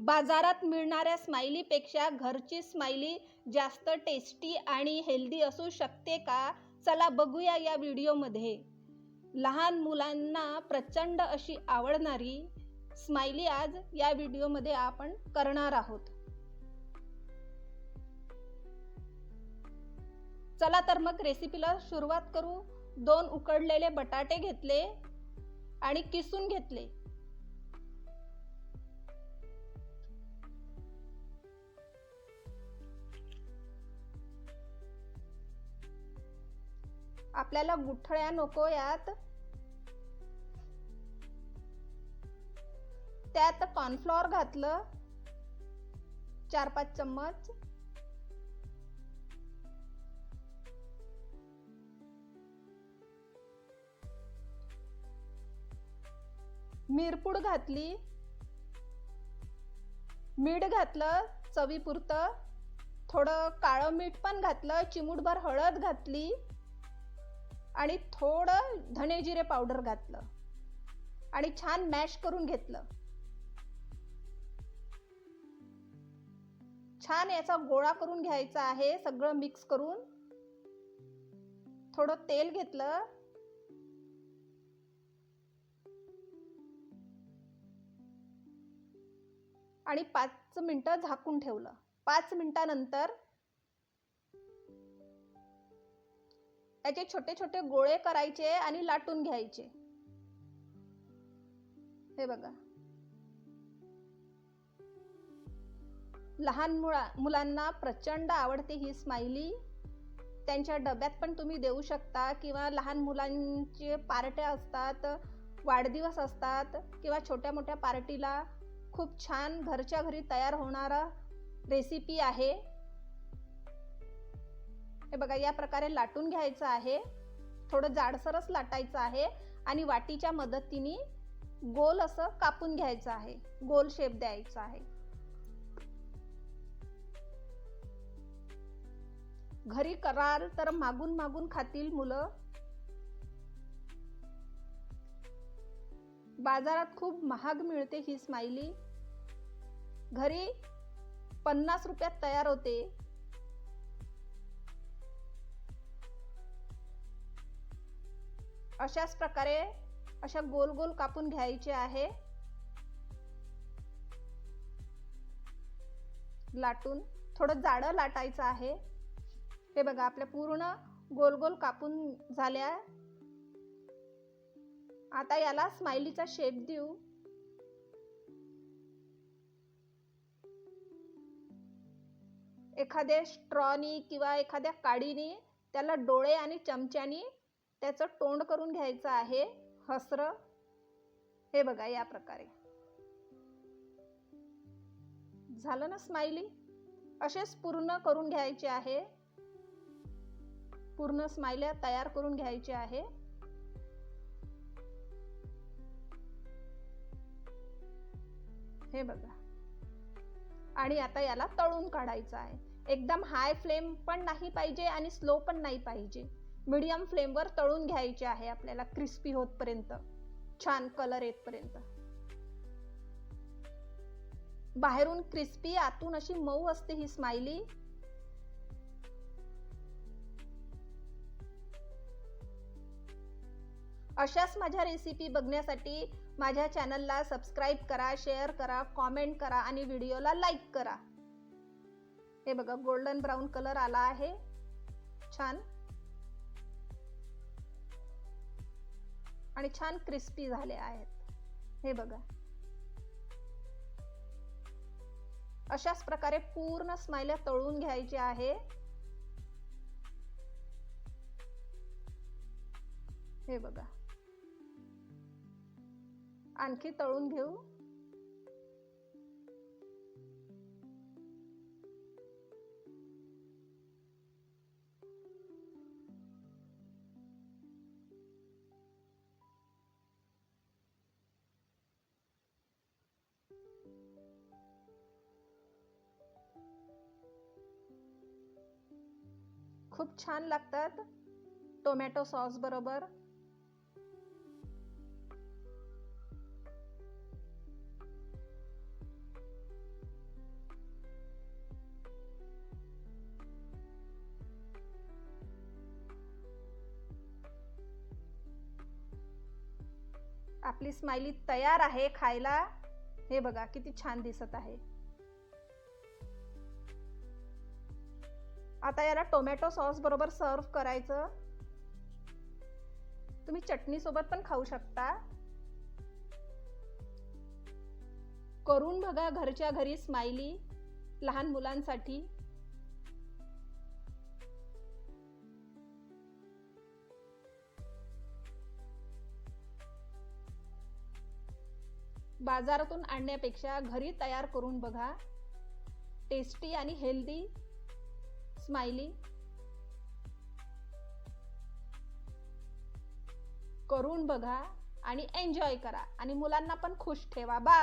बाजारात मिळणाऱ्या स्माइलीपेक्षा घरची स्माइली जास्त टेस्टी आणि हेल्दी असू शकते का? चला बघूया या व्हिडिओमध्ये. लहान मुलांना प्रचंड अशी आवडणारी स्माइली आज या व्हिडिओमध्ये आपण करणार आहोत. चला तर मग रेसिपीला सुरुवात करू. 2 उकडलेले बटाटे घेतले आणि किसून घेतले. आपल्याला गुठळ्या नको यात. त्यात कॉर्नफ्लॉवर घातलं 4-5 चम्मच. मिरपूड घातली, मीठ घातलं चवीपुरतं, थोडं काळं मीठ पण घातलं, चिमूटभर हळद घातली आणि थोडं धने जिरे पावडर घातलं आणि छान मॅश करून घेतलं. छान याचा गोळा करून घ्यायचा आहे सगळं मिक्स करून. थोडं तेल घेतलं आणि 5 मिनिटं झाकून ठेवलं. 5 मिनिटानंतर याचे छोटे छोटे गोळे करायचे आणि लाटून घ्यायचे. हे बघा, लहान मुलांना प्रचंड आवडते ही स्माइली. त्यांच्या डब्यात पण तुम्ही देऊ शकता किंवा लहान मुलांचे पार्ट्या असतात, वाढदिवस असतात किंवा छोट्या मोठ्या पार्टीला खूप छान घरच्या घरी तयार होणारा रेसिपी आहे. हे बघा, या प्रकारे लाटून घ्यायचं आहे. थोडं जाडसरच लाटायचं आहे आणि वाटीच्या मदतीने गोल असं कापून घ्यायचं आहे, गोल शेप द्यायचा आहे. घरी कराल तर मागून मागून खातील मुलं. बाजारात खूप महाग मिळते ही स्माइली. घरी 50 रुपयात तयार होते. अशाच प्रकारे अशा गोल गोल कापून घ्यायचे आहे. लाटून थोडं जाडं लाटायचं आहे. हे बघा, आपल्या पूर्ण गोल गोल कापून झाल्या. आता याला स्माइलीचा शेप देऊ. एखाद्या स्ट्रॉनी किंवा एखाद्या काडीने त्याला डोळे आणि चमच्याने त्याचं तोंड करून घ्यायचं आहे, हसरं. हे बघा, या प्रकारे झालं ना स्माइली. असेच पूर्ण करून घ्यायचे आहे. पूर्ण स्माइल्या तयार करून घ्यायचे आहे. हे बघा, आणि आता याला तळून काढायचं आहे. एकदम हाय फ्लेम पण नाही पाहिजे आणि स्लो पण नाही पाहिजे. मीडियम फ्लेमवर तळून घ्यायचे आहे आपल्याला, क्रिस्पी होतपर्यंत, छान कलर येतपर्यंत. बाहेरून क्रिस्पी, आतून अशी मऊ असते ही स्माइली. अशाच माझ्या रेसिपी बघण्यासाठी माझ्या चॅनलला सबस्क्राईब करा, शेअर करा, कॉमेंट करा आणि व्हिडिओला लाईक करा. हे बघा, गोल्डन ब्राऊन कलर आला आहे छान आणि छान क्रिस्पी झाले आहेत. हे बघा, अशाच प्रकारे पूर्ण स्माइल्या तळून घ्यायचे आहे. हे बघा, आणखी तळून घेऊ. खूप छान लागतात टोमॅटो सॉस बरोबर. आपली स्माइली तयार आहे खायला. हे बघा किती छान दिसत आहे. आता याला टोमॅटो सॉस बरोबर सर्व करायचं. तुम्ही चटणी सोबत पण खाऊ शकता. करून बघा घरच्या घरी स्माइली लहान मुलांसाठी. बाजारातून आणण्यापेक्षा घरी तयार करून बघा. टेस्टी आणि हेल्दी स्माइली. करून बघा आणि एन्जॉय करा आणि मुलांना पण खुश ठेवा. बाय.